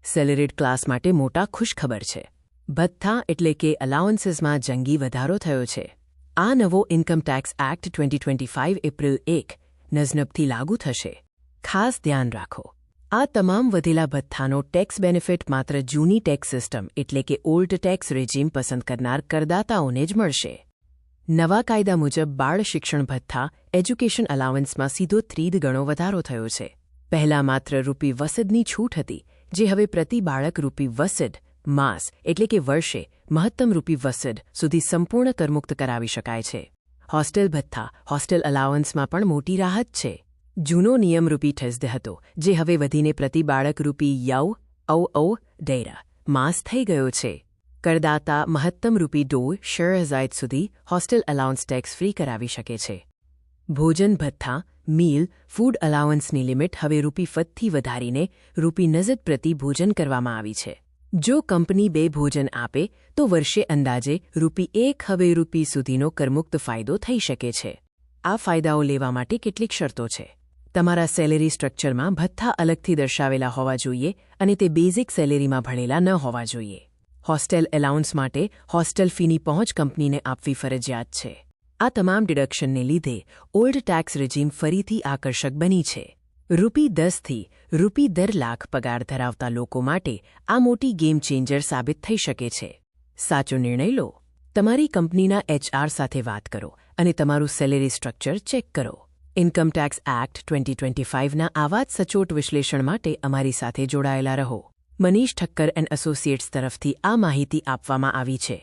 સેલેરીડ class માટે મોટા ખુશખબર છે. ભથ્થા એટલે કે અલાઉન્સીસમાં જંગી વધારો થયો છે. આ નવો ઇન્કમટેક્સ એક્ટ 2025 એપ્રિલ 1 નઝનબથી લાગુ થશે. ખાસ ધ્યાન રાખો, આ તમામ વધેલા ભથ્થાનો ટેક્સ બેનિફિટ માત્ર જૂની ટેક્સ સિસ્ટમ એટલે કે ઓલ્ડ ટેક્સ રેજીમ પસંદ કરનાર કરદાતાઓને જ મળશે. નવા કાયદા મુજબ બાળ શિક્ષણ ભથ્થા એજ્યુકેશન અલાવન્સમાં સીધો 3 ગણો વધારો થયો છે. પહેલાં માત્ર રૂપી વસદની છૂટ હતી, જે હવે પ્રતિ બાળક રૂપી વસદ માસ એટલે કે વર્ષે મહત્તમ રૂપી વસદ સુધી સંપૂર્ણ કરમુક્ત કરાવી શકાય છે. હોસ્ટેલ ભથ્થા હોસ્ટેલ અલાવન્સમાં પણ મોટી રાહત છે. જૂનો નિયમ રૂપી ઠસદ હતો, જે હવે વધીને પ્રતિ બાળક રૂપી ડેરા માસ થઈ ગયો છે. કરદાતા મહત્તમ રૂપી $60,000 સુધી હોસ્ટેલ અલાઉન્સ ટેક્સ ફ્રી કરાવી શકે છે. ભોજન ભથ્થા મીલ ફૂડ અલાવન્સની લિમિટ હવે રૂપી ફદથી વધારીને રૂપી નઝદ પ્રતિ ભોજન કરવામાં આવી છે. જો કંપની 2 ભોજન આપે તો વર્ષે અંદાજે રૂપી 1 હવે રૂપી સુધીનો કરમુક્ત ફાયદો થઈ શકે છે. આ ફાયદાઓ લેવા માટે કેટલીક શરતો છે. તમારા સેલેરી સ્ટ્રક્ચરમાં ભથ્થા અલગથી દર્શાવેલા હોવા જોઈએ અને તે બેઝિક સેલેરીમાં ભણેલા ન હોવા જોઈએ. હોસ્ટેલ એલાઉન્સ માટે હોસ્ટેલ ફીની પહોંચ કંપનીને આપવી ફરજિયાત છે. આ તમામ ડિડક્શનને લીધે ઓલ્ડ ટેક્સ રેજીમ ફરીથી આકર્ષક બની છે. રૂપી 10થી રૂપી 10 લાખ પગાર ધરાવતા લોકો માટે આ મોટી ગેમ ચેન્જર સાબિત થઈ શકે છે. સાચો નિર્ણય લો. તમારી કંપનીના HR સાથે વાત કરો અને તમારું સેલેરી સ્ટ્રક્ચર ચેક કરો. ઇન્કમટેક્સ એક્ટ 2025ના આવા જ સચોટ વિશ્લેષણ માટે અમારી સાથે જોડાયેલા રહો. મનીષ ઠક્કર એન્ડ એસોસિએટ્સ તરફથી આ માહિતી આપવામાં આવી છે.